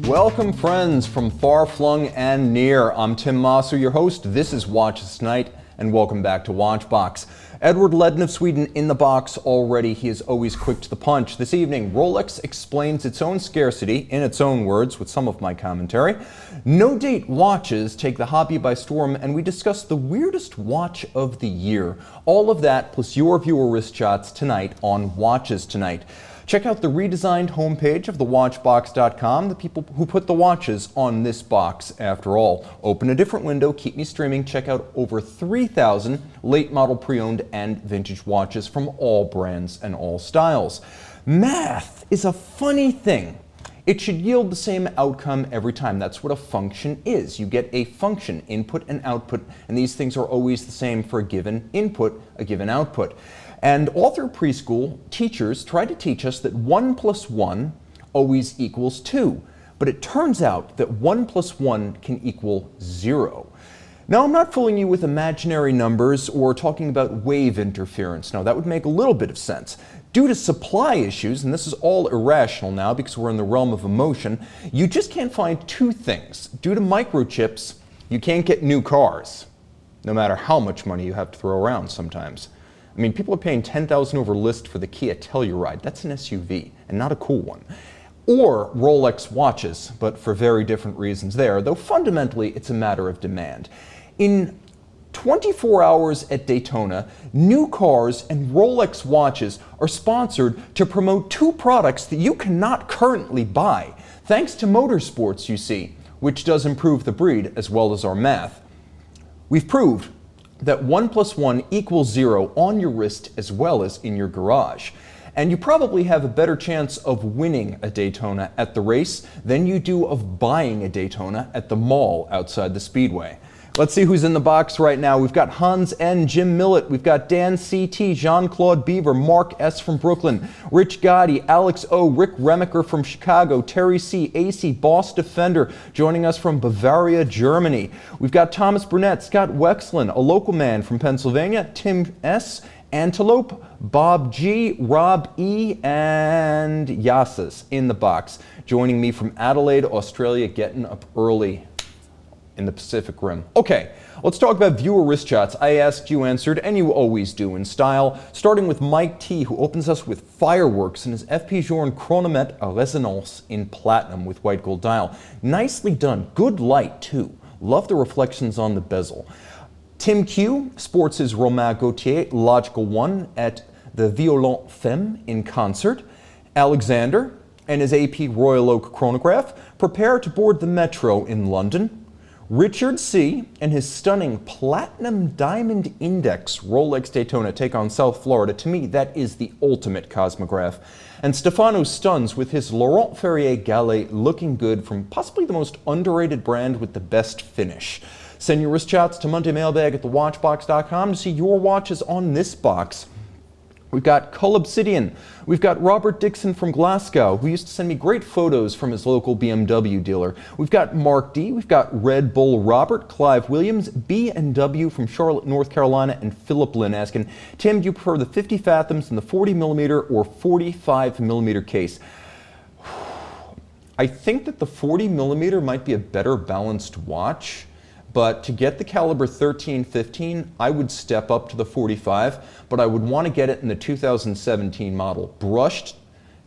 Welcome friends from far-flung and near. I'm Tim Master, your host. This is Watches Tonight, and welcome back to Watchbox. Edward Ledden of Sweden in the box already. He is always quick to the punch. This evening, Rolex explains its own scarcity, in its own words, with some of my commentary. No-date watches take the hobby by storm, and we discuss the weirdest watch of the year. All of that, plus your viewer wrist shots tonight on Watches Tonight. Check out the redesigned homepage of thewatchbox.com, the people who put the watches on this box after all. Open a different window, keep me streaming, check out over 3,000 late model pre-owned and vintage watches from all brands and all styles. Math is a funny thing. It should yield the same outcome every time. That's what a function is. You get a function, input and output, and these things are always the same for a given input, a given output. And all through preschool, teachers try to teach us that 1 plus 1 always equals 2. But it turns out that 1 plus 1 can equal 0. Now, I'm not fooling you with imaginary numbers or talking about wave interference. Now, that would make a little bit of sense. Due to supply issues, and this is all irrational now because we're in the realm of emotion, you just can't find two things. Due to microchips, you can't get new cars, no matter how much money you have to throw around sometimes. I mean, people are paying $10,000 over list for the Kia Telluride. That's an SUV, and not a cool one. Or Rolex watches, but for very different reasons there, though fundamentally it's a matter of demand. In 24 hours at Daytona, new cars and Rolex watches are sponsored to promote two products that you cannot currently buy, thanks to motorsports, you see, which does improve the breed as well as our math. We've proved that 1 plus 1 equals 0 on your wrist as well as in your garage. And you probably have a better chance of winning a Daytona at the race than you do of buying a Daytona at the mall outside the Speedway. Let's see who's in the box right now. We've got Hans N., Jim Millett, we've got Dan C.T., Jean-Claude Beaver, Mark S. from Brooklyn, Rich Gotti, Alex O., Rick Remacher from Chicago, Terry C., AC, Boss Defender, joining us from Bavaria, Germany. We've got Thomas Burnett, Scott Wexlin, a local man from Pennsylvania, Tim S., Antelope, Bob G., Rob E., and Yassas in the box. Joining me from Adelaide, Australia, getting up early in the Pacific Rim. Okay, let's talk about viewer wrist shots. I asked, you answered, and you always do in style. Starting with Mike T., who opens us with fireworks in his FP Journe Chronomètre à Résonance in platinum with white gold dial. Nicely done. Good light, too. Love the reflections on the bezel. Tim Q. sports his Romain Gaultier Logical 1 at the Violent Femme in concert. Alexander and his AP Royal Oak chronograph prepare to board the Metro in London. Richard C. and his stunning Platinum Diamond Index Rolex Daytona take on South Florida. To me, that is the ultimate cosmograph. And Stefano stuns with his Laurent Ferrier Gallet looking good from possibly the most underrated brand with the best finish. Send your wrist shots to Monday Mailbag at thewatchbox.com to see your watches on this box. We've got Cull Obsidian. We've got Robert Dixon from Glasgow, who used to send me great photos from his local BMW dealer. We've got Mark D. We've got Red Bull Robert, Clive Williams, B&W from Charlotte, North Carolina, and Philip Lynn asking, Tim, do you prefer the 50 Fathoms in the 40mm or 45mm case? I think that the 40mm might be a better balanced watch. But to get the caliber 13-15, I would step up to the 45, but I would want to get it in the 2017 model. Brushed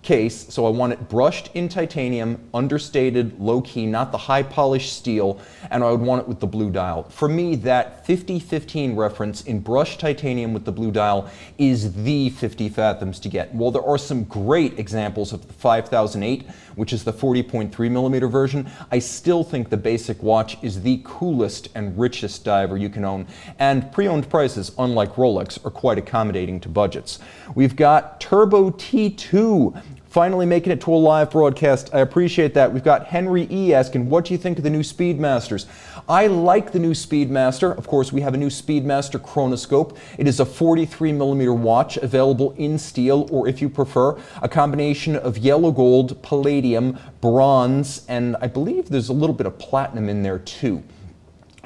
case, so I want it brushed in titanium, understated, low-key, not the high-polished steel, and I would want it with the blue dial. For me, that 50-15 reference in brushed titanium with the blue dial is the 50 Fathoms to get. While there are some great examples of the 5008, which is the 40.3mm version, I still think the basic watch is the coolest and richest diver you can own, and pre-owned prices, unlike Rolex, are quite accommodating to budgets. We've got Turbo T2, finally making it to a live broadcast. I appreciate that. We've got Henry E. asking, what do you think of the new Speedmasters? I like the new Speedmaster. Of course, we have a new Speedmaster chronoscope. It is a 43mm watch available in steel, or if you prefer, a combination of yellow gold, palladium, bronze, and I believe there's a little bit of platinum in there too.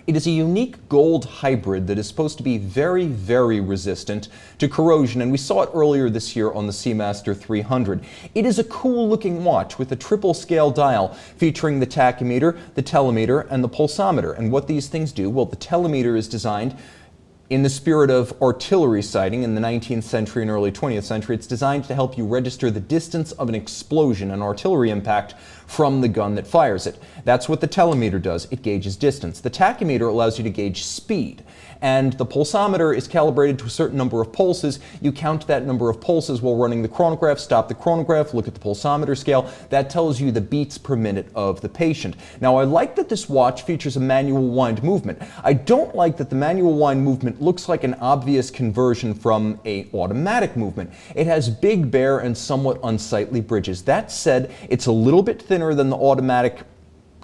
It is a unique gold hybrid that is supposed to be very, very resistant to corrosion, and we saw it earlier this year on the Seamaster 300. It is a cool looking watch with a triple scale dial featuring the tachymeter, the telemeter, and the pulsometer. And what these things do, well, the telemeter is designed in the spirit of artillery sighting in the 19th century and early 20th century. It's designed to help you register the distance of an explosion, an artillery impact, from the gun that fires it. That's what the telemeter does. It gauges distance. The tachymeter allows you to gauge speed. And the pulsometer is calibrated to a certain number of pulses. You count that number of pulses while running the chronograph, stop the chronograph, look at the pulsometer scale. That tells you the beats per minute of the patient. Now, I like that this watch features a manual wind movement. I don't like that the manual wind movement looks like an obvious conversion from an automatic movement. It has big, bare, and somewhat unsightly bridges. That said, it's a little bit thinner than the automatic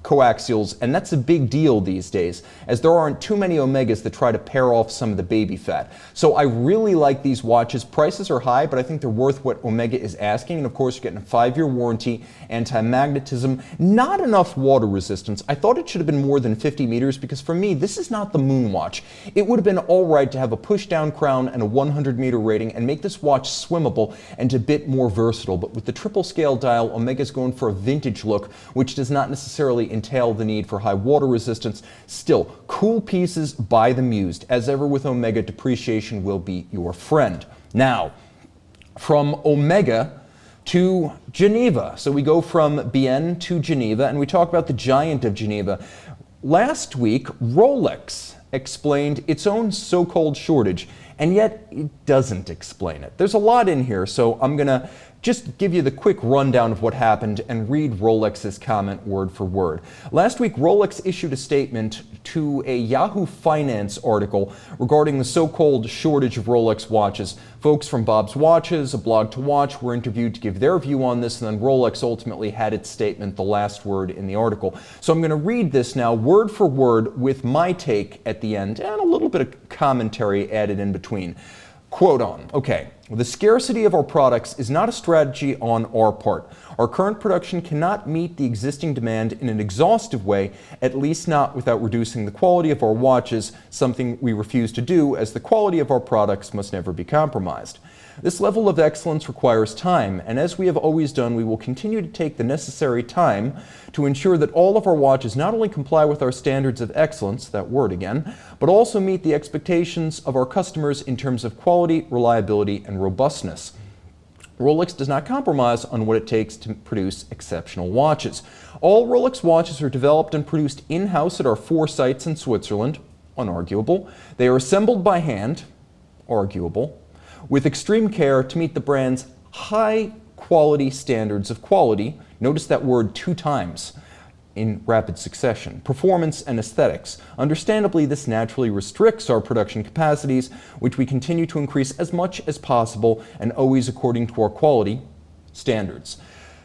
coaxials, and that's a big deal these days, as there aren't too many Omegas that try to pare off some of the baby fat. So I really like these watches. Prices are high, but I think they're worth what Omega is asking, and of course you're getting a 5-year warranty, anti-magnetism, not enough water resistance. I thought it should have been more than 50 meters, because for me, this is not the moon watch. It would have been all right to have a push-down crown and a 100-meter rating and make this watch swimmable and a bit more versatile, but with the triple scale dial, Omega's going for a vintage look, which does not necessarily entail the need for high water resistance. Still, cool pieces, buy them used. As ever with Omega, depreciation will be your friend. Now, from Omega to Geneva. So we go from Bienne to Geneva, and we talk about the giant of Geneva. Last week, Rolex explained its own so-called shortage, and yet it doesn't explain it. There's a lot in here, so I'm gonna just give you the quick rundown of what happened and read Rolex's comment word for word. Last week, Rolex issued a statement to a Yahoo Finance article regarding the so-called shortage of Rolex watches. Folks from Bob's Watches, A Blog to Watch, were interviewed to give their view on this, and then Rolex ultimately had its statement, the last word in the article. So I'm going to read this now word for word with my take at the end and a little bit of commentary added in between. Quote on. Okay. The scarcity of our products is not a strategy on our part. Our current production cannot meet the existing demand in an exhaustive way, at least not without reducing the quality of our watches, something we refuse to do, as the quality of our products must never be compromised. This level of excellence requires time, and as we have always done, we will continue to take the necessary time to ensure that all of our watches not only comply with our standards of excellence, that word again, but also meet the expectations of our customers in terms of quality, reliability, and robustness. Rolex does not compromise on what it takes to produce exceptional watches. All Rolex watches are developed and produced in-house at our 4 sites in Switzerland, unarguable. They are assembled by hand, arguable, with extreme care to meet the brand's high quality standards of quality. Notice that word 2 times in rapid succession. Performance and aesthetics. Understandably, this naturally restricts our production capacities, which we continue to increase as much as possible and always according to our quality standards.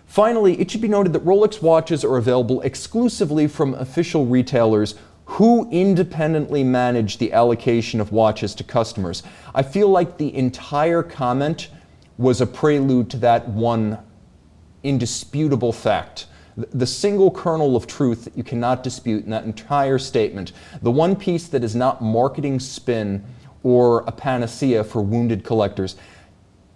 Finally, it should be noted that Rolex watches are available exclusively from official retailers who independently manage the allocation of watches to customers. I feel like the entire comment was a prelude to that one indisputable fact. The single kernel of truth that you cannot dispute in that entire statement. The one piece that is not marketing spin or a panacea for wounded collectors.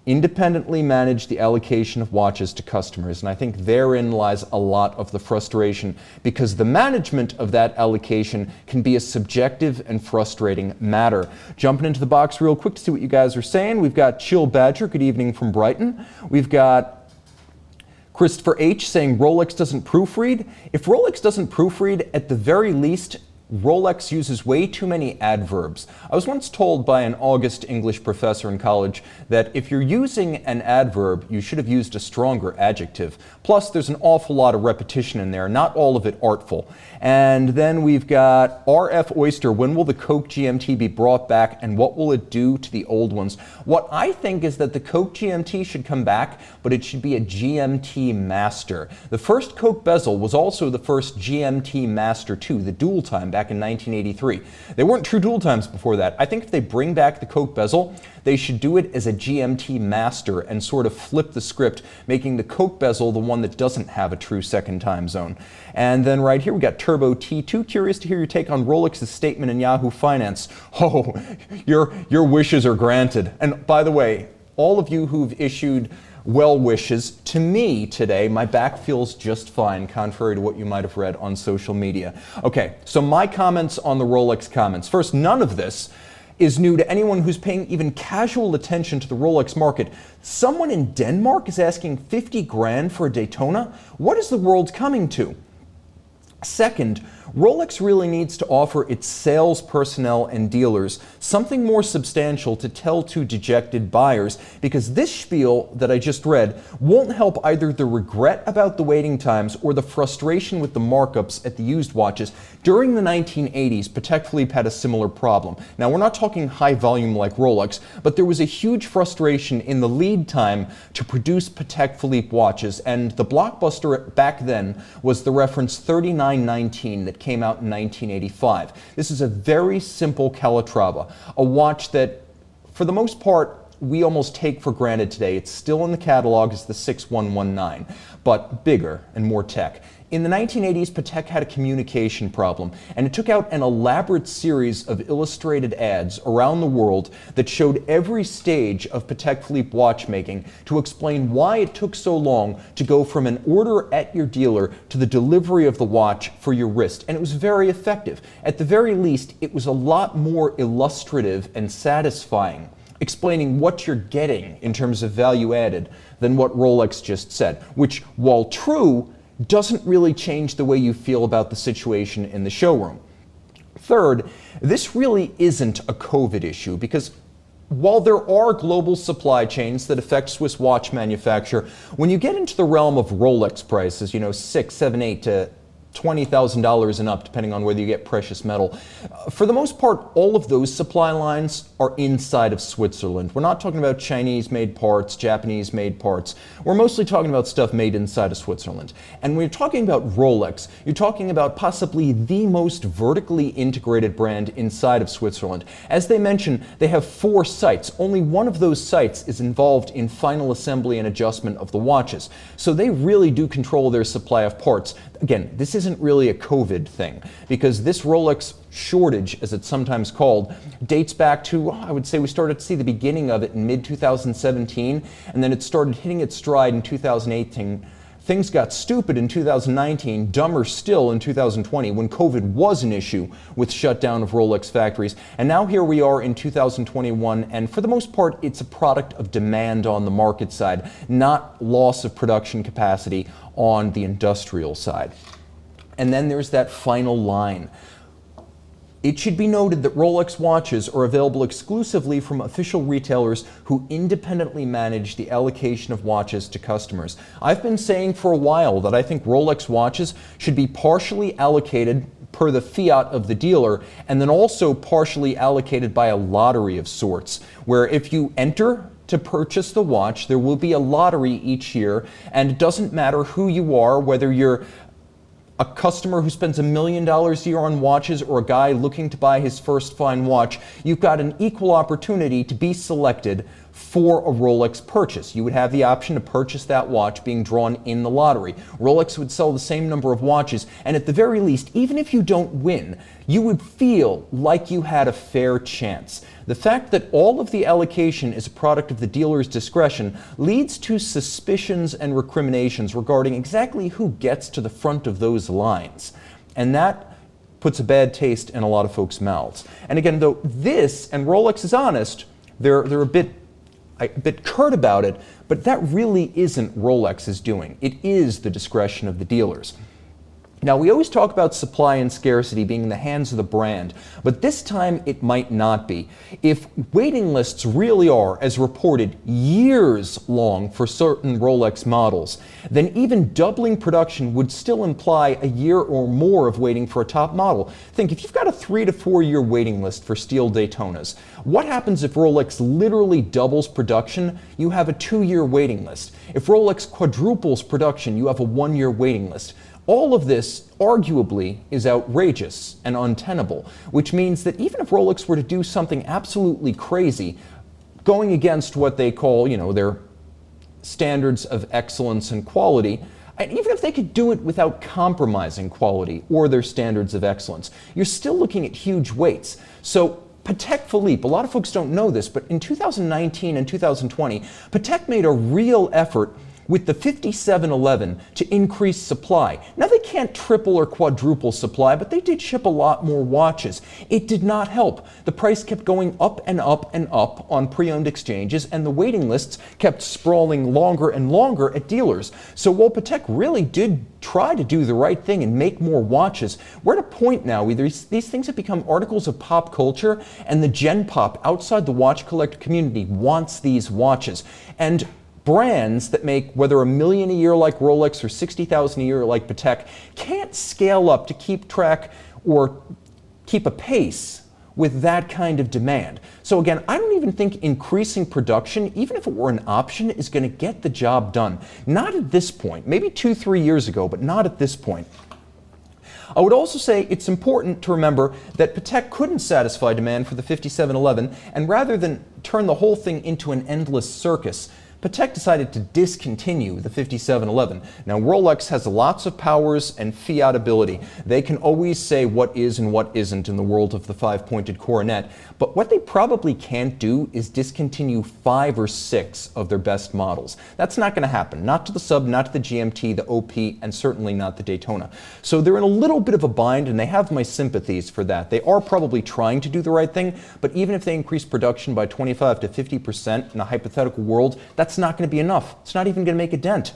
Independently manage the allocation of watches to customers, and I think therein lies a lot of the frustration, because the management of that allocation can be a subjective and frustrating matter. Jumping into the box real quick to see what you guys are saying. We've got Chill Badger, good evening from Brighton. We've got Christopher H. saying Rolex doesn't proofread. If Rolex doesn't proofread, at the very least, Rolex uses way too many adverbs. I was once told by an August English professor in college that if you're using an adverb, you should have used a stronger adjective. Plus, there's an awful lot of repetition in there, not all of it artful. And then we've got RF Oyster. When will the Coke GMT be brought back, and what will it do to the old ones? What I think is that the Coke GMT should come back, but it should be a GMT Master. The first Coke bezel was also the first GMT Master II, the dual time, back in 1983. They weren't true dual times before that. I think if they bring back the Coke bezel, they should do it as a GMT-Master and sort of flip the script, making the Coke bezel the one that doesn't have a true second time zone. And then right here we got Turbo T2. Curious to hear your take on Rolex's statement in Yahoo Finance. Oh, your wishes are granted. And by the way, all of you who've issued well wishes to me today, my back feels just fine, contrary to what you might have read on social media. Okay, so my comments on the Rolex comments. First, none of this is new to anyone who's paying even casual attention to the Rolex market. Someone in Denmark is asking 50 grand for a Daytona? What is the world coming to? Second, Rolex really needs to offer its sales personnel and dealers something more substantial to tell to dejected buyers, because this spiel that I just read won't help either the regret about the waiting times or the frustration with the markups at the used watches. During the 1980s, Patek Philippe had a similar problem. Now, we're not talking high volume like Rolex, but there was a huge frustration in the lead time to produce Patek Philippe watches, and the blockbuster back then was the reference 3919 that came out in 1985. This is a very simple Calatrava, a watch that, for the most part, we almost take for granted today. It's still in the catalog as the 6119, but bigger and more tech. In the 1980s, Patek had a communication problem, and it took out an elaborate series of illustrated ads around the world that showed every stage of Patek Philippe watchmaking to explain why it took so long to go from an order at your dealer to the delivery of the watch for your wrist. And it was very effective. At the very least, it was a lot more illustrative and satisfying, explaining what you're getting in terms of value added than what Rolex just said, which, while true, doesn't really change the way you feel about the situation in the showroom. Third, this really isn't a COVID issue, because while there are global supply chains that affect Swiss watch manufacture, when you get into the realm of Rolex prices, you know, $6,000, $7,000, $8,000 to $20,000 and up, depending on whether you get precious metal. For the most part, all of those supply lines are inside of Switzerland. We're not talking about Chinese-made parts, Japanese-made parts. We're mostly talking about stuff made inside of Switzerland. And when you're talking about Rolex, you're talking about possibly the most vertically integrated brand inside of Switzerland. As they mention, they have 4 sites. Only one of those sites is involved in final assembly and adjustment of the watches. So they really do control their supply of parts. Again, this isn't really a COVID thing, because this Rolex shortage, as it's sometimes called, dates back to, I would say we started to see the beginning of it in mid-2017, and then it started hitting its stride in 2018. Things got stupid in 2019, dumber still in 2020, when COVID was an issue with shutdown of Rolex factories. And now here we are in 2021, and for the most part, it's a product of demand on the market side, not loss of production capacity on the industrial side. And then there's that final line. It should be noted that Rolex watches are available exclusively from official retailers who independently manage the allocation of watches to customers. I've been saying for a while that I think Rolex watches should be partially allocated per the fiat of the dealer, and then also partially allocated by a lottery of sorts, where if you enter to purchase the watch, there will be a lottery each year, and it doesn't matter who you are, whether you're a customer who spends $1 million a year on watches or a guy looking to buy his first fine watch, you've got an equal opportunity to be selected for a Rolex purchase. You would have the option to purchase that watch being drawn in the lottery. Rolex would sell the same number of watches, and at the very least, even if you don't win, you would feel like you had a fair chance. The fact that all of the allocation is a product of the dealer's discretion leads to suspicions and recriminations regarding exactly who gets to the front of those lines. And that puts a bad taste in a lot of folks' mouths. And again, though this, and Rolex is honest, they're a bit curt about it, but that really isn't Rolex's doing. It is the discretion of the dealers. Now, we always talk about supply and scarcity being in the hands of the brand, but this time it might not be. If waiting lists really are, as reported, years long for certain Rolex models, then even doubling production would still imply a year or more of waiting for a top model. Think, if you've got a 3 to 4 year waiting list for steel Daytonas, what happens if Rolex literally doubles production? You have a 2-year waiting list. If Rolex quadruples production, you have a 1-year waiting list. All of this, arguably, is outrageous and untenable, which means that even if Rolex were to do something absolutely crazy, going against what they call, their standards of excellence and quality, and even if they could do it without compromising quality or their standards of excellence, you're still looking at huge weights. So Patek Philippe, a lot of folks don't know this, but in 2019 and 2020, Patek made a real effort with the 5711 to increase supply. Now they can't triple or quadruple supply, but they did ship a lot more watches. It did not help. The price kept going up and up and up on pre-owned exchanges, and the waiting lists kept sprawling longer and longer at dealers. So while Patek really did try to do the right thing and make more watches, we're at a point now where these things have become articles of pop culture, and the gen pop outside the watch collector community wants these watches. And brands that make whether $1 million a year like Rolex or $60,000 a year like Patek can't scale up to keep track or keep a pace with that kind of demand. So again, I don't even think increasing production, even if it were an option, is going to get the job done. Not at this point, maybe 2-3 years ago, but not at this point. I would also say it's important to remember that Patek couldn't satisfy demand for the 5711, and rather than turn the whole thing into an endless circus, Patek decided to discontinue the 5711. Now, Rolex has lots of powers and fiat ability. They can always say what is and what isn't in the world of the five-pointed coronet, but what they probably can't do is discontinue 5 or 6 of their best models. That's not going to happen. Not to the Sub, not to the GMT, the OP, and certainly not the Daytona. So they're in a little bit of a bind, and they have my sympathies for that. They are probably trying to do the right thing, but even if they increase production by 25 to 50% in a hypothetical world, that's not going to be enough. It's not even going to make a dent.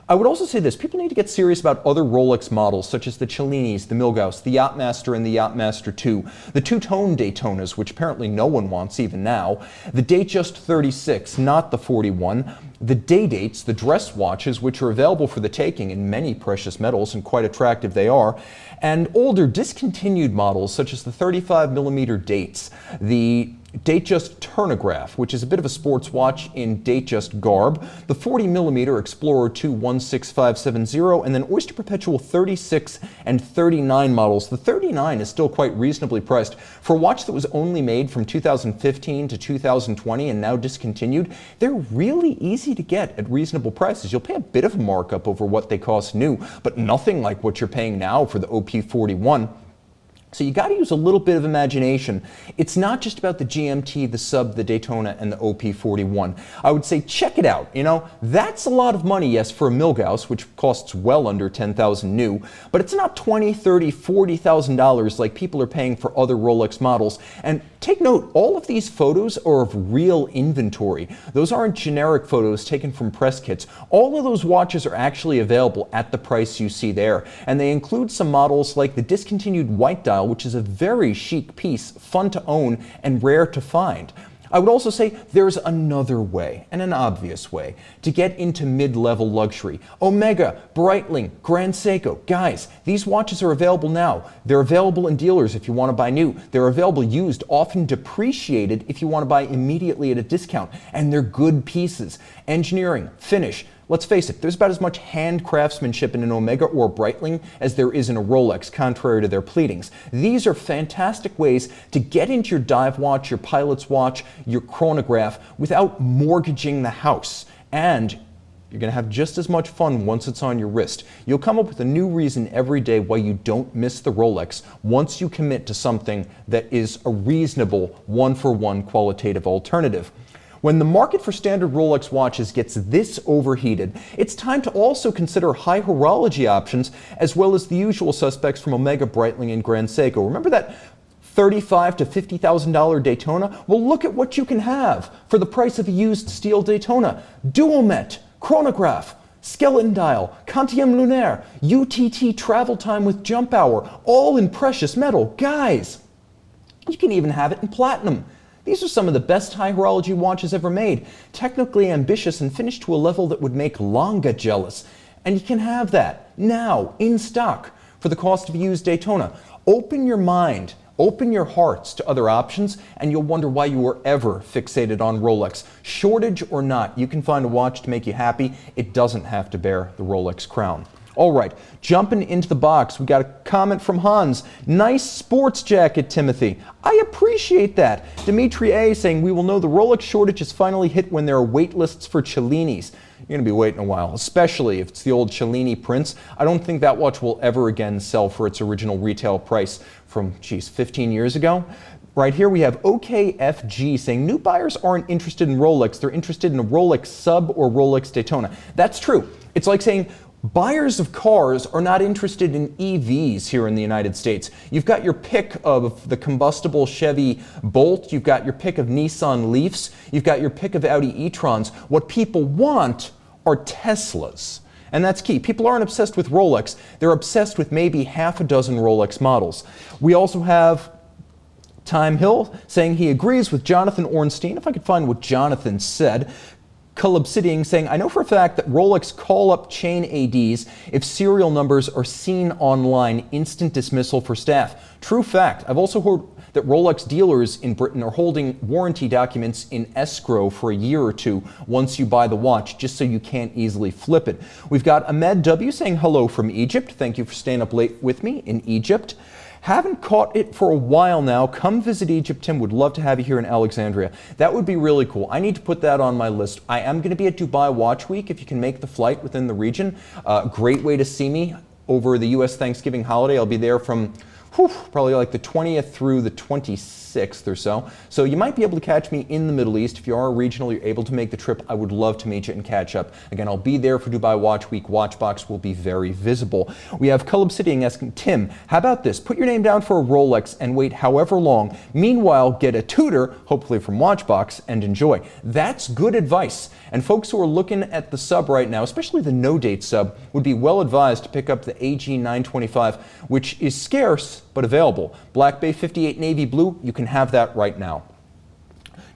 I would also say this, people need to get serious about other Rolex models such as the Cellinis, the Milgauss, the Yachtmaster and the Yachtmaster II, the two-tone Daytonas, which apparently no one wants even now, the Datejust 36, not the 41, the day dates, the dress watches, which are available for the taking in many precious metals, and quite attractive they are, and older discontinued models such as the 35mm dates, the Datejust Turnograph, which is a bit of a sports watch in Datejust garb, the 40mm Explorer 2 16570, and then Oyster Perpetual 36 and 39 models. The 39 is still quite reasonably priced. For a watch that was only made from 2015 to 2020 and now discontinued, they're really easy to get at reasonable prices. You'll pay a bit of a markup over what they cost new, but nothing like what you're paying now for the OP41. So you got to use a little bit of imagination. It's not just about the GMT, the Sub, the Daytona, and the OP41. I would say check it out. That's a lot of money, yes, for a Milgauss, which costs well under $10,000 new, but it's not $20,000, $30,000, $40,000 like people are paying for other Rolex models. And take note, all of these photos are of real inventory. Those aren't generic photos taken from press kits. All of those watches are actually available at the price you see there, and they include some models like the discontinued white dial, which is a very chic piece, fun to own and rare to find. I would also say there's another way, and an obvious way, to get into mid-level luxury. Omega, Breitling, Grand Seiko. Guys, these watches are available now. They're available in dealers if you want to buy new. They're available used, often depreciated if you want to buy immediately at a discount. And they're good pieces. Engineering, finish. Let's face it, there's about as much hand craftsmanship in an Omega or a Breitling as there is in a Rolex, contrary to their pleadings. These are fantastic ways to get into your dive watch, your pilot's watch, your chronograph without mortgaging the house. And you're going to have just as much fun once it's on your wrist. You'll come up with a new reason every day why you don't miss the Rolex once you commit to something that is a reasonable one-for-one qualitative alternative. When the market for standard Rolex watches gets this overheated, it's time to also consider high horology options as well as the usual suspects from Omega, Breitling, and Grand Seiko. Remember that $35,000 to $50,000 Daytona? Well, look at what you can have for the price of a used steel Daytona. Duomet, chronograph, skeleton dial, quantième lunaire, UTT travel time with jump hour, all in precious metal. Guys, you can even have it in platinum. These are some of the best high horology watches ever made, technically ambitious and finished to a level that would make Longa jealous. And you can have that now in stock for the cost of a used Daytona. Open your mind, open your hearts to other options, and you'll wonder why you were ever fixated on Rolex. Shortage or not, you can find a watch to make you happy. It doesn't have to bear the Rolex crown. All right, jumping into the box, we got a comment from Hans. Nice sports jacket, Timothy. I appreciate that. Dimitri A. saying, we will know the Rolex shortage has finally hit when there are wait lists for Cellinis. You're going to be waiting a while, especially if it's the old Cellini Prince. I don't think that watch will ever again sell for its original retail price from, 15 years ago. Right here we have OKFG saying new buyers aren't interested in Rolex. They're interested in a Rolex Sub or Rolex Daytona. That's true. It's like saying buyers of cars are not interested in EVs here in the United States. You've got your pick of the combustible Chevy Bolt, you've got your pick of Nissan Leafs, you've got your pick of Audi e-trons. What people want are Teslas. And that's key. People aren't obsessed with Rolex, they're obsessed with maybe half a dozen Rolex models. We also have Time Hill saying he agrees with Jonathan Ornstein. If I could find what Jonathan said. Collabsidying saying, I know for a fact that Rolex call up chain ADs if serial numbers are seen online, instant dismissal for staff. True fact. I've also heard that Rolex dealers in Britain are holding warranty documents in escrow for a year or two once you buy the watch, just so you can't easily flip it. We've got Ahmed W saying hello from Egypt. Thank you for staying up late with me in Egypt. Haven't caught it for a while now. Come visit Egypt, Tim. Would love to have you here in Alexandria. That would be really cool. I need to put that on my list. I am going to be at Dubai Watch Week if you can make the flight within the region. Great way to see me over the U.S. Thanksgiving holiday. I'll be there from probably like the 20th through the 26th or so. So you might be able to catch me in the Middle East. If you are regional, you're able to make the trip, I would love to meet you and catch up. Again, I'll be there for Dubai Watch Week. Watchbox will be very visible. We have Collabsidying asking, Tim, how about this? Put your name down for a Rolex and wait however long. Meanwhile, get a tutor, hopefully from Watchbox, and enjoy. That's good advice. And folks who are looking at the sub right now, especially the no-date sub, would be well advised to pick up the AG925, which is scarce but available. Black Bay 58 Navy Blue, you can have that right now.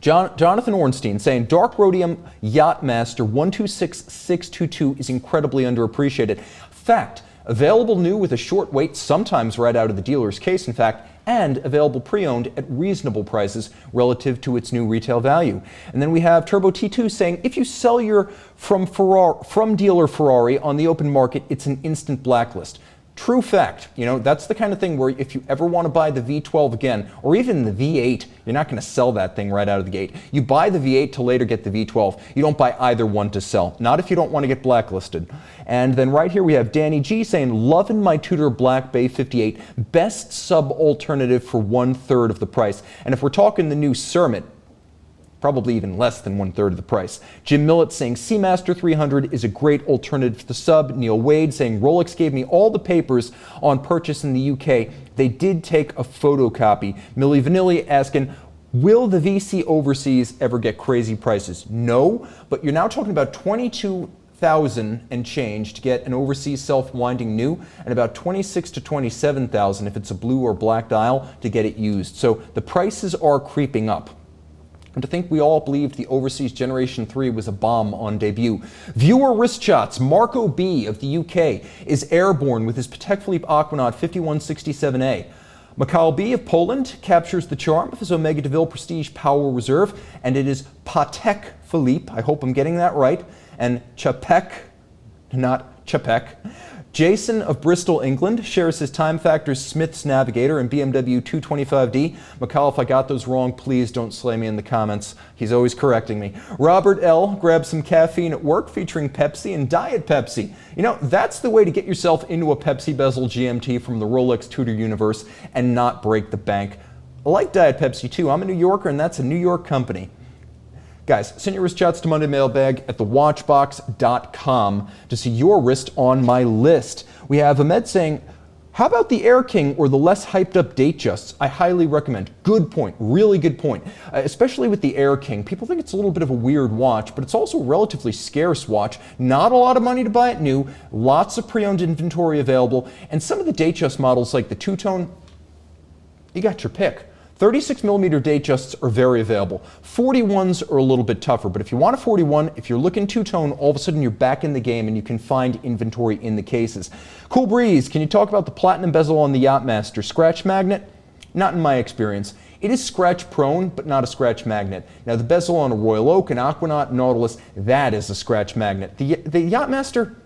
Jonathan Ornstein saying, Dark Rhodium Yachtmaster 126622 is incredibly underappreciated. Fact, available new with a short wait, sometimes right out of the dealer's case, in fact, and available pre-owned at reasonable prices relative to its new retail value. And then we have Turbo T2 saying, if you sell your from dealer Ferrari on the open market, it's an instant blacklist. True fact. You know, that's the kind of thing where if you ever want to buy the V12 again, or even the V8, you're not going to sell that thing right out of the gate. You buy the V8 to later get the V12. You don't buy either one to sell. Not if you don't want to get blacklisted. And then right here we have Danny G saying, loving my Tudor Black Bay 58, best sub alternative for 1/3 of the price. And if we're talking the new Cermet, probably even less than 1/3 of the price. Jim Millett saying Seamaster 300 is a great alternative to the sub. Neil Wade saying Rolex gave me all the papers on purchase in the UK. They did take a photocopy. Millie Vanilli asking, will the VC overseas ever get crazy prices? No, but you're now talking about 22,000 and change to get an overseas self-winding new, and about 26 to 27,000 if it's a blue or black dial to get it used. So the prices are creeping up. And to think we all believed the Overseas Generation 3 was a bomb on debut. Viewer wrist shots. Marco B of the UK is airborne with his Patek Philippe Aquanaut 5167A. Mikhail B of Poland captures the charm of his Omega DeVille Prestige Power Reserve, and it is Patek Philippe, I hope I'm getting that right, and Chapek, not Chapek. Jason of Bristol, England, shares his Time Factor Smith's Navigator and BMW 225D. Mikhail, if I got those wrong, please don't slay me in the comments. He's always correcting me. Robert L. grabs some caffeine at work featuring Pepsi and Diet Pepsi. You know, that's the way to get yourself into a Pepsi bezel GMT from the Rolex Tudor universe and not break the bank. I like Diet Pepsi too. I'm a New Yorker and that's a New York company. Guys, send your wrist shots to Monday Mailbag at thewatchbox.com to see your wrist on my list. We have Ahmed saying, how about the Air King or the less hyped up Datejusts? I highly recommend. Good point, really good point. Especially with the Air King. People think it's a little bit of a weird watch, but it's also a relatively scarce watch. Not a lot of money to buy it new, lots of pre-owned inventory available, and some of the Datejust models like the two-tone, you got your pick. 36mm Datejusts are very available. 41s are a little bit tougher, but if you want a 41, if you're looking two-tone, all of a sudden you're back in the game and you can find inventory in the cases. Cool Breeze, can you talk about the platinum bezel on the Yachtmaster? Scratch magnet? Not in my experience. It is scratch prone, but not a scratch magnet. Now the bezel on a Royal Oak, an Aquanaut, Nautilus, that is a scratch magnet. The Yachtmaster,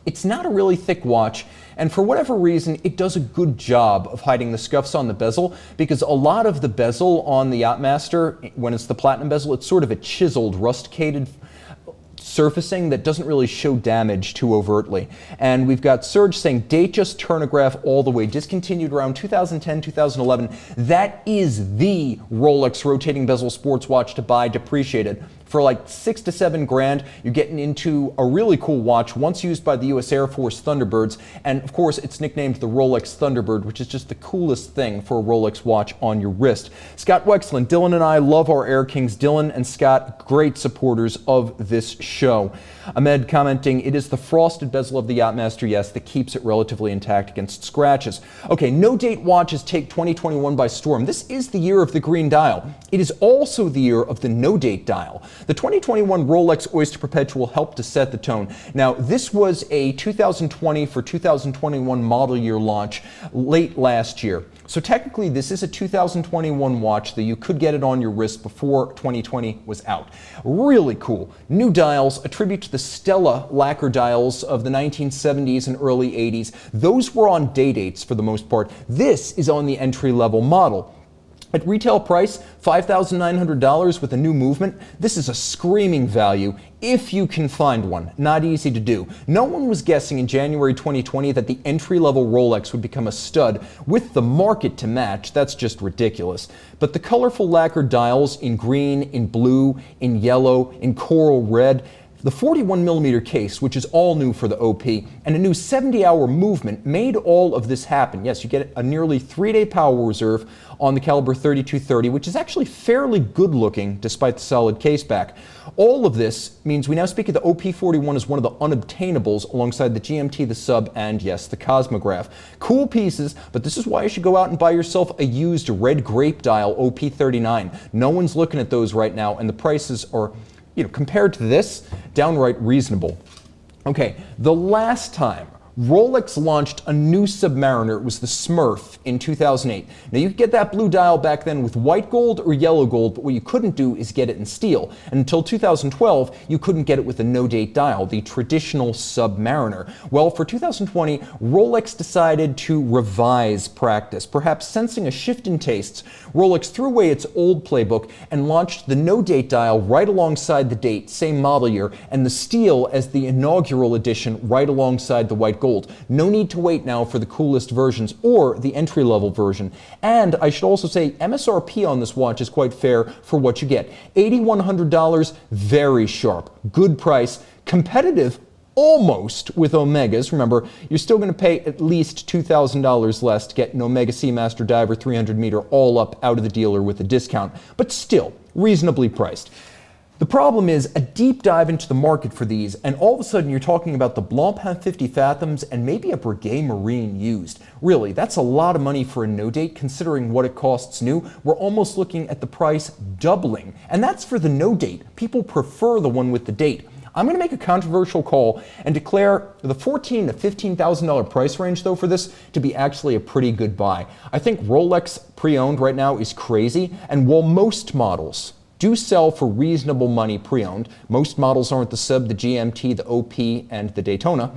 It's not a really thick watch, and for whatever reason, it does a good job of hiding the scuffs on the bezel, because a lot of the bezel on the Yachtmaster, when it's the platinum bezel, it's sort of a chiseled, rusticated surfacing that doesn't really show damage too overtly. And we've got Serge saying Datejust Turnograph all the way, discontinued around 2010, 2011. That is the Rolex rotating bezel sports watch to buy, depreciated. For like $6 to $7 grand, you're getting into a really cool watch, once used by the US Air Force Thunderbirds. And of course, it's nicknamed the Rolex Thunderbird, which is just the coolest thing for a Rolex watch on your wrist. Scott Wexland, Dylan and I love our Air Kings. Dylan and Scott, great supporters of this show. Ahmed commenting, it is the frosted bezel of the Yachtmaster, yes, that keeps it relatively intact against scratches. Okay, no-date watches take 2021 by storm. This is the year of the green dial. It is also the year of the no-date dial. The 2021 Rolex Oyster Perpetual helped to set the tone. Now, this was a 2020 for 2021 model year launch late last year. So technically, this is a 2021 watch that you could get it on your wrist before 2020 was out. Really cool. New dials, a tribute to the Stella lacquer dials of the 1970s and early 80s. Those were on day dates for the most part. This is on the entry-level model. At retail price, $5,900 with a new movement, this is a screaming value if you can find one. Not easy to do. No one was guessing in January 2020 that the entry-level Rolex would become a stud with the market to match. That's just ridiculous. But the colorful lacquer dials in green, in blue, in yellow, in coral red, the 41mm case, which is all new for the OP, and a new 70-hour movement made all of this happen. Yes, you get a nearly 3-day power reserve on the caliber 3230, which is actually fairly good looking despite the solid case back. All of this means we now speak of the OP41 as one of the unobtainables alongside the GMT, the Sub, and yes, the Cosmograph. Cool pieces, but this is why you should go out and buy yourself a used red grape dial OP39. No one's looking at those right now, and the prices are, compared to this, downright reasonable. Okay, the last time Rolex launched a new Submariner, it was the Smurf in 2008. Now you could get that blue dial back then with white gold or yellow gold, but what you couldn't do is get it in steel. And until 2012, you couldn't get it with a no-date dial, the traditional Submariner. Well, for 2020, Rolex decided to revise practice. Perhaps sensing a shift in tastes, Rolex threw away its old playbook and launched the no-date dial right alongside the date, same model year, and the steel as the inaugural edition right alongside the white gold. No need to wait now for the coolest versions or the entry-level version. And I should also say MSRP on this watch is quite fair for what you get. $8,100, very sharp, good price, competitive almost with Omegas. Remember, you're still going to pay at least $2,000 less to get an Omega Seamaster Diver 300 meter all up out of the dealer with a discount, but still reasonably priced. The problem is a deep dive into the market for these, and all of a sudden you're talking about the Blancpain 50 Fathoms and maybe a Breguet Marine used. Really, that's a lot of money for a no-date considering what it costs new. We're almost looking at the price doubling, and that's for the no-date. People prefer the one with the date. I'm going to make a controversial call and declare the $14,000 to $15,000 price range, though, for this to be actually a pretty good buy. I think Rolex pre-owned right now is crazy, and while most models do sell for reasonable money pre-owned, most models aren't the Sub, the GMT, the OP, and the Daytona,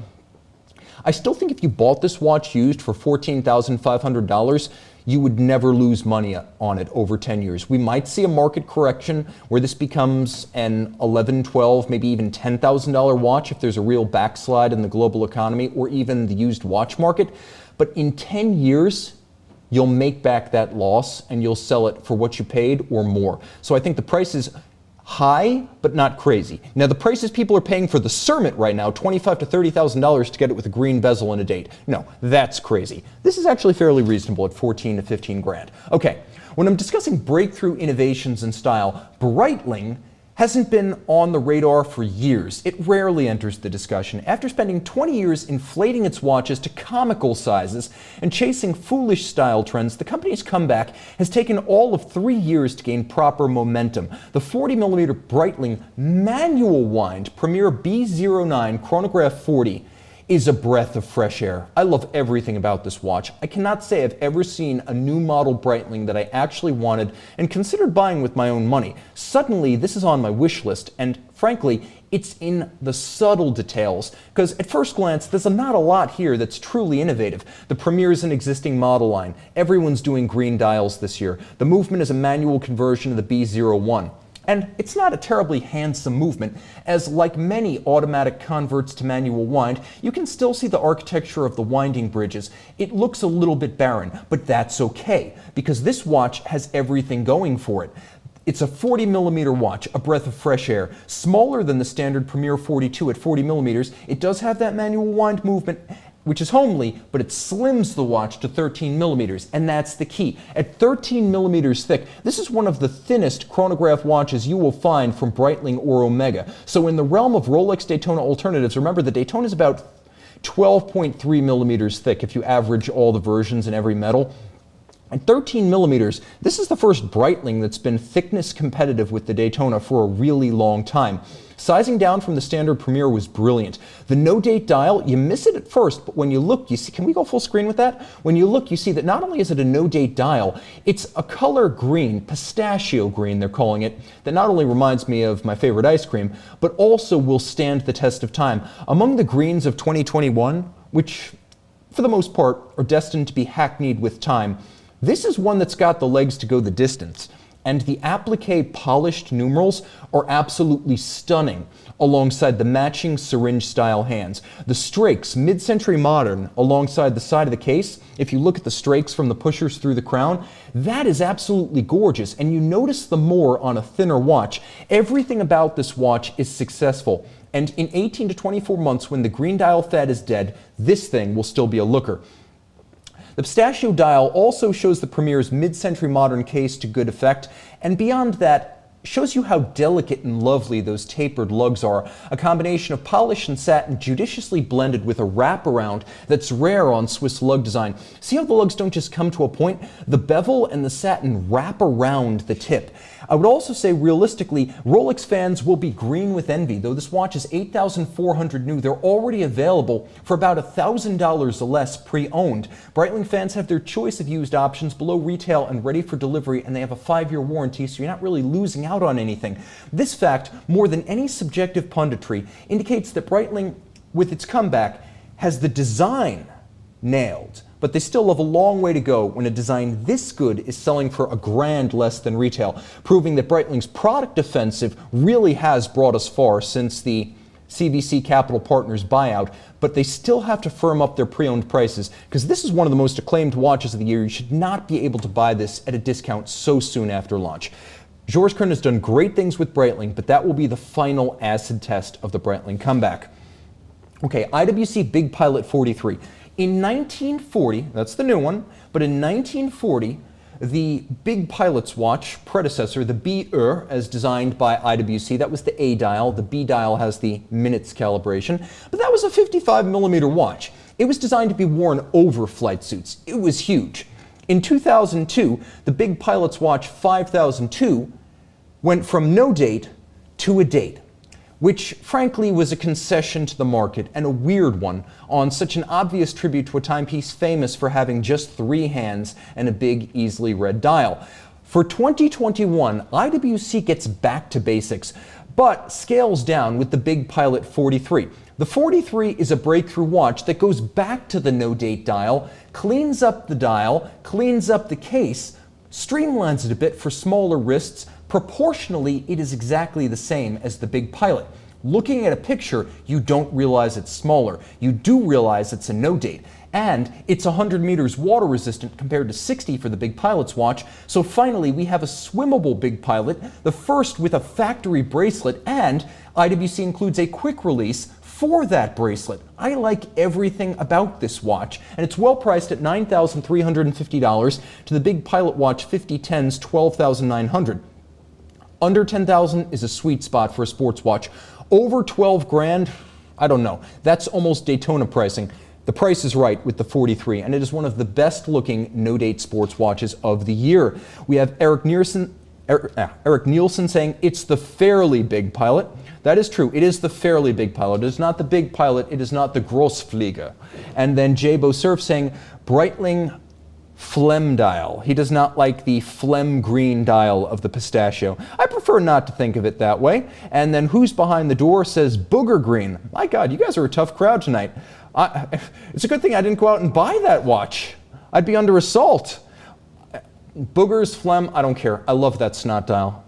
I still think if you bought this watch used for $14,500, you would never lose money on it over 10 years. We might see a market correction where this becomes an $11,000, $12,000, maybe even $10,000 watch if there's a real backslide in the global economy or even the used watch market. But in 10 years, you'll make back that loss and you'll sell it for what you paid or more. So I think the price is high, but not crazy. Now the prices people are paying for the Cermet right now, $25,000 to $30,000 to get it with a green bezel and a date. No, that's crazy. This is actually fairly reasonable at 14 to 15 grand. Okay, when I'm discussing breakthrough innovations in style, Breitling hasn't been on the radar for years. It rarely enters the discussion. After spending 20 years inflating its watches to comical sizes and chasing foolish style trends, the company's comeback has taken all of 3 years to gain proper momentum. The 40mm Breitling manual wind Premier B09 Chronograph 40 is a breath of fresh air. I love everything about this watch. I cannot say I've ever seen a new model Breitling that I actually wanted and considered buying with my own money. Suddenly, this is on my wish list, and frankly, it's in the subtle details, because at first glance, there's not a lot here that's truly innovative. The Premier is an existing model line. Everyone's doing green dials this year. The movement is a manual conversion of the B01. And it's not a terribly handsome movement, as like many automatic converts to manual wind, you can still see the architecture of the winding bridges. It looks a little bit barren, but that's okay, because this watch has everything going for it. It's a 40 millimeter watch, a breath of fresh air, smaller than the standard Premier 42 at 40 millimeters. It does have that manual wind movement, which is homely, but it slims the watch to 13 millimeters, and that's the key. At 13 millimeters thick, this is one of the thinnest chronograph watches you will find from Breitling or Omega. So in the realm of Rolex Daytona alternatives, remember the Daytona is about 12.3 millimeters thick if you average all the versions in every metal. At 13 millimeters, this is the first Breitling that's been thickness competitive with the Daytona for a really long time. Sizing down from the standard Premier was brilliant. The no-date dial, you miss it at first, but when you look, you see, can we go full screen with that? When you look, you see that not only is it a no-date dial, it's a color green, pistachio green they're calling it, that not only reminds me of my favorite ice cream, but also will stand the test of time. Among the greens of 2021, which for the most part are destined to be hackneyed with time, this is one that's got the legs to go the distance. And the applique polished numerals are absolutely stunning alongside the matching syringe style hands. The strakes, mid-century modern, alongside the side of the case, if you look at the strakes from the pushers through the crown, that is absolutely gorgeous, and you notice them more on a thinner watch. Everything about this watch is successful, and in 18 to 24 months when the green dial fad is dead, this thing will still be a looker. The pistachio dial also shows the Premier's mid-century modern case to good effect, and beyond that, shows you how delicate and lovely those tapered lugs are, a combination of polish and satin judiciously blended with a wraparound that's rare on Swiss lug design. See how the lugs don't just come to a point? The bevel and the satin wrap around the tip. I would also say realistically, Rolex fans will be green with envy. Though this watch is $8,400 new, they're already available for about $1,000 less pre-owned. Breitling fans have their choice of used options below retail and ready for delivery, and they have a 5-year warranty, so you're not really losing out on anything. This fact, more than any subjective punditry, indicates that Breitling, with its comeback, has the design nailed. But they still have a long way to go when a design this good is selling for $1,000 less than retail, proving that Breitling's product offensive really has brought us far since the CVC Capital Partners buyout, but they still have to firm up their pre-owned prices, because this is one of the most acclaimed watches of the year. You should not be able to buy this at a discount so soon after launch. Georges Kern has done great things with Breitling, but that will be the final acid test of the Breitling comeback. Okay, IWC Big Pilot 43. In 1940, that's the new one, but in 1940, the Big Pilot's watch predecessor, the BE, as designed by IWC, that was the A dial. The B dial has the minutes calibration, but that was a 55 millimeter watch. It was designed to be worn over flight suits. It was huge. In 2002, the Big Pilot's watch 5002 went from no date to a date, which frankly was a concession to the market, and a weird one, on such an obvious tribute to a timepiece famous for having just 3 hands and a big, easily read dial. For 2021, IWC gets back to basics, but scales down with the Big Pilot 43. The 43 is a breakthrough watch that goes back to the no-date dial, cleans up the dial, cleans up the case, streamlines it a bit for smaller wrists. Proportionally, it is exactly the same as the Big Pilot. Looking at a picture, you don't realize it's smaller. You do realize it's a no-date. And it's 100 meters water resistant compared to 60 for the Big Pilot's watch. So finally, we have a swimmable Big Pilot, the first with a factory bracelet, and IWC includes a quick release for that bracelet. I like everything about this watch, and it's well priced at $9,350 to the Big Pilot watch 5010's $12,900. Under $10,000 is a sweet spot for a sports watch. Over 12 grand, I don't know. That's almost Daytona pricing. The price is right with the 43, and it is one of the best looking no-date sports watches of the year. We have Eric Nielsen saying it's the fairly Big Pilot. That is true. It is the fairly big pilot. It is not the big pilot. It is not the Grossflieger. And then Jay Bosurf saying Breitling phlegm dial. He does not like the phlegm green dial of the pistachio. I prefer not to think of it that way. And then Who's Behind the Door says booger green. My God, you guys are a tough crowd tonight. It's a good thing I didn't go out and buy that watch. I'd be under assault. Boogers, phlegm, I don't care. I love that snot dial.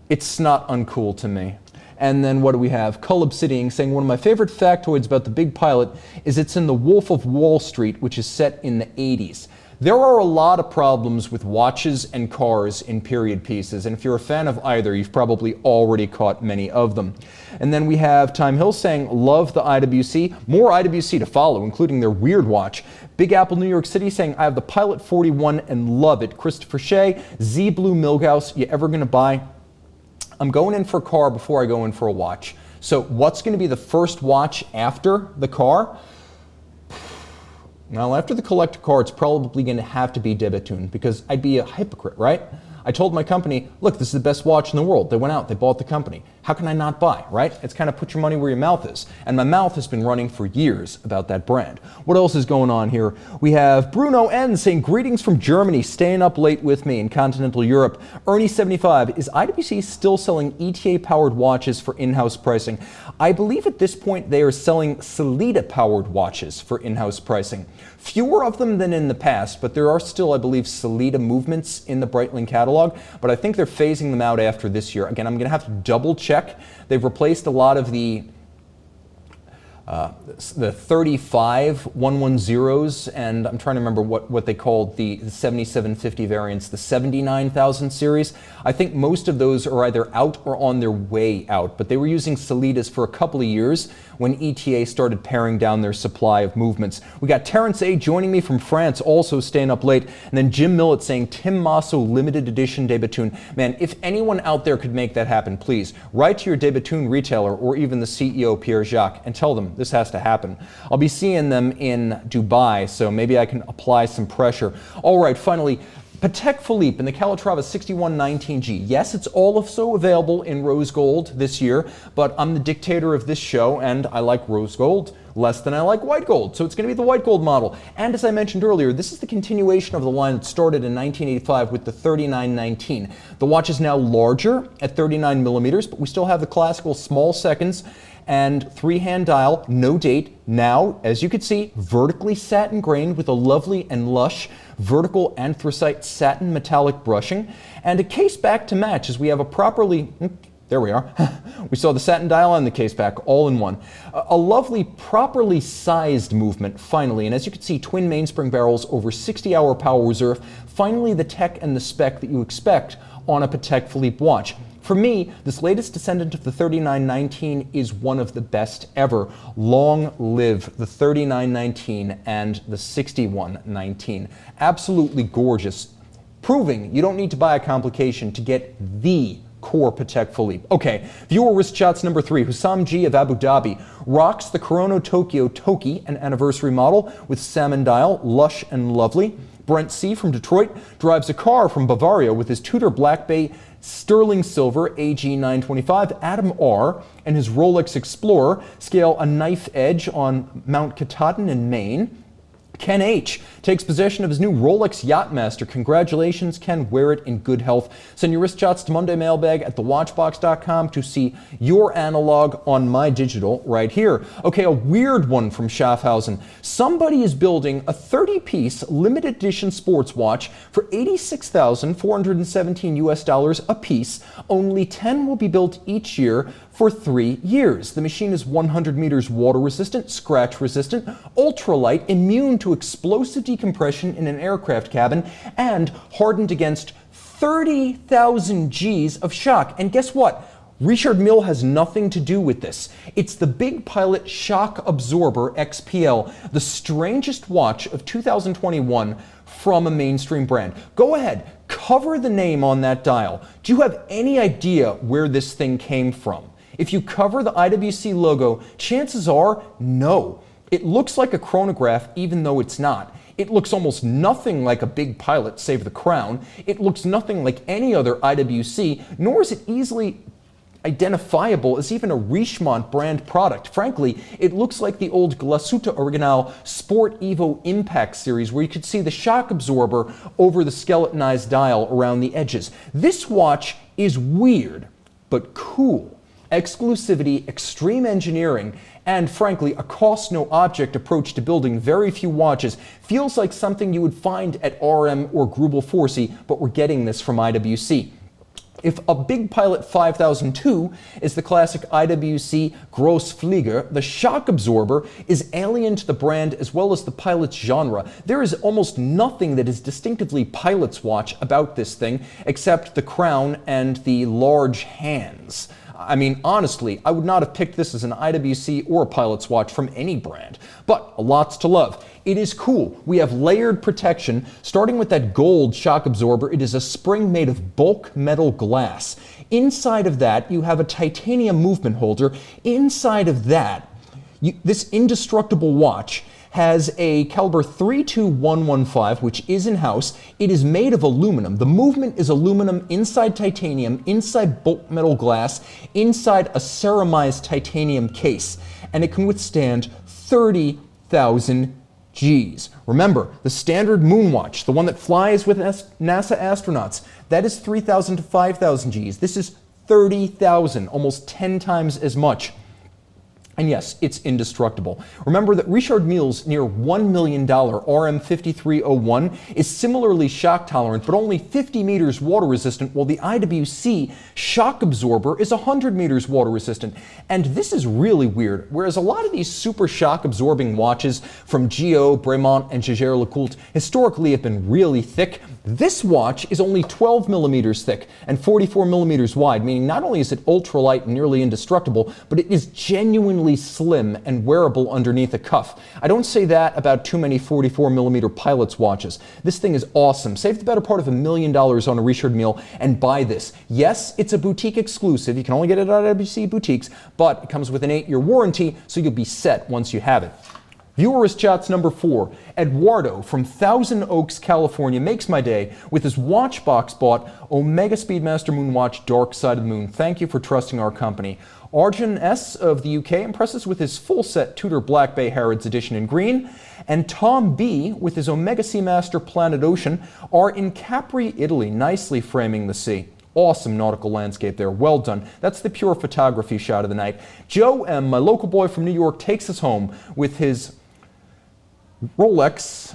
It's snot uncool to me. And then what do we have? Cull Obsidian saying one of my favorite factoids about the Big Pilot is it's in the Wolf of Wall Street, which is set in the 80s. There are a lot of problems with watches and cars in period pieces, and if you're a fan of either, you've probably already caught many of them. And then we have Time Hill saying, love the IWC. More IWC to follow, including their weird watch. Big Apple New York City saying, I have the Pilot 41 and love it. Christopher Shea, Z Blue Milgauss, you ever gonna buy? I'm going in for a car before I go in for a watch. So what's gonna be the first watch after the car? Well, after the collector car, it's probably going to have to be Debetune, because I'd be a hypocrite, right? I told my company, look, this is the best watch in the world. They went out, they bought the company. How can I not buy, right? It's kind of put your money where your mouth is. And my mouth has been running for years about that brand. What else is going on here? We have Bruno N saying, greetings from Germany, staying up late with me in continental Europe. Ernie75, is IWC still selling ETA-powered watches for in-house pricing? I believe at this point they are selling Sellita-powered watches for in-house pricing. Fewer of them than in the past, but there are still, I believe, Sellita movements in the Breitling catalog, but I think they're phasing them out after this year. Again, I'm going to have to double check. They've replaced a lot of the 35 110s, and I'm trying to remember what they called the 7750 variants, the 79,000 series. I think most of those are either out or on their way out, but they were using Sellitas for a couple of years when ETA started paring down their supply of movements. We got Terrence A. joining me from France, also staying up late, and then Jim Millett saying Tim Masso limited edition Debetune. Man, if anyone out there could make that happen, please write to your Debetune retailer or even the CEO Pierre Jacques and tell them this has to happen. I'll be seeing them in Dubai, so maybe I can apply some pressure. All right, finally, Patek Philippe and the Calatrava 6119G. Yes, it's also available in rose gold this year, but I'm the dictator of this show, and I like rose gold less than I like white gold, so it's going to be the white gold model. And as I mentioned earlier, this is the continuation of the line that started in 1985 with the 3919. The watch is now larger at 39 millimeters, but we still have the classical small seconds and three-hand dial, no date. Now, as you can see, vertically satin grained with a lovely and lush vertical anthracite satin metallic brushing, and a case back to match as we have a properly, there we are. We saw the satin dial and the case back all in one. A lovely, properly sized movement, finally. And as you can see, twin mainspring barrels, over 60-hour power reserve. Finally, the tech and the spec that you expect on a Patek Philippe watch. For me, this latest descendant of the 3919 is one of the best ever. Long live the 3919 and the 6119. Absolutely gorgeous. Proving you don't need to buy a complication to get the core Patek Philippe. Okay, viewer wrist shots number 3. Hussam G of Abu Dhabi rocks the Chrono Tokyo Toki, an anniversary model with salmon dial, lush and lovely. Brent C from Detroit drives a car from Bavaria with his Tudor Black Bay sterling silver AG925. Adam R and his Rolex Explorer scale a knife edge on Mount Katahdin in Maine. Ken H takes possession of his new Rolex Yachtmaster. Congratulations, Ken. Wear it in good health. Send your wrist shots to Monday Mailbag at thewatchbox.com to see your analog on my digital right here. Okay, a weird one from Schaffhausen. Somebody is building a 30-piece limited edition sports watch for $86,417 US a piece. Only 10 will be built each year for 3 years. The machine is 100 meters water resistant, scratch resistant, ultralight, immune to explosive decompression in an aircraft cabin, and hardened against 30,000 Gs of shock. And guess what? Richard Mille has nothing to do with this. It's the Big Pilot Shock Absorber XPL, the strangest watch of 2021 from a mainstream brand. Go ahead, cover the name on that dial. Do you have any idea where this thing came from? If you cover the IWC logo, chances are no. It looks like a chronograph even though it's not. It looks almost nothing like a Big Pilot, save the crown. It looks nothing like any other IWC, nor is it easily identifiable as even a Richemont brand product. Frankly, it looks like the old Glasuta Original Sport Evo Impact series, where you could see the shock absorber over the skeletonized dial around the edges. This watch is weird, but cool. Exclusivity, extreme engineering, and frankly, a cost-no-object approach to building very few watches feels like something you would find at RM or Grubel Forsey, but we're getting this from IWC. If a Big Pilot 5002 is the classic IWC Grossflieger, the shock absorber is alien to the brand as well as the Pilot's genre. There is almost nothing that is distinctively Pilot's watch about this thing except the crown and the large hands. I mean, honestly, I would not have picked this as an IWC or a Pilot's watch from any brand, but lots to love. It is cool. We have layered protection, starting with that gold shock absorber. It is a spring made of bulk metal glass. Inside of that, you have a titanium movement holder. Inside of that, this indestructible watch has a caliber 32115, which is in-house. It is made of aluminum. The movement is aluminum inside titanium, inside bulk metal glass, inside a ceramized titanium case, and it can withstand 30,000 Gs. Remember, the standard moon watch, the one that flies with NASA astronauts, that is 3,000 to 5,000 Gs. This is 30,000, almost 10 times as much. And yes, it's indestructible. Remember that Richard Mille's near $1 million RM5301 is similarly shock tolerant, but only 50 meters water resistant, while the IWC shock absorber is 100 meters water resistant. And this is really weird. Whereas a lot of these super shock absorbing watches from Gio, Bremont, and Jaeger-LeCoultre historically have been really thick, this watch is only 12 millimeters thick and 44 millimeters wide, meaning not only is it ultralight and nearly indestructible, but it is genuinely slim and wearable underneath a cuff. I don't say that about too many 44 millimeter Pilot's watches. This thing is awesome. Save the better part of $1 million on a Richard Mille and buy this. Yes, it's a boutique exclusive. You can only get it at IWC boutiques, but it comes with an 8-year warranty, so you'll be set once you have it. Viewers chats number 4. Eduardo from Thousand Oaks, California makes my day with his watch box bought Omega Speedmaster Moonwatch Dark Side of the Moon. Thank you for trusting our company. Arjun S. of the UK impresses with his full set Tudor Black Bay Harrods edition in green. And Tom B. with his Omega Seamaster Planet Ocean are in Capri, Italy, nicely framing the sea. Awesome nautical landscape there. Well done. That's the pure photography shot of the night. Joe M., my local boy from New York, takes us home with his Rolex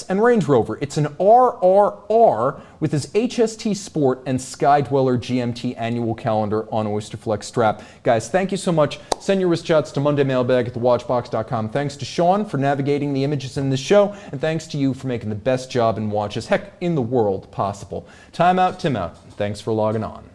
and Range Rover. It's an RRR with his HST Sport and Skydweller GMT annual calendar on Oysterflex strap. Guys, thank you so much. Send your wrist shots to mondaymailbag@thewatchbox.com. Thanks to Sean for navigating the images in this show, and thanks to you for making the best job in watches, heck, in the world possible. Time out, Tim out. Thanks for logging on.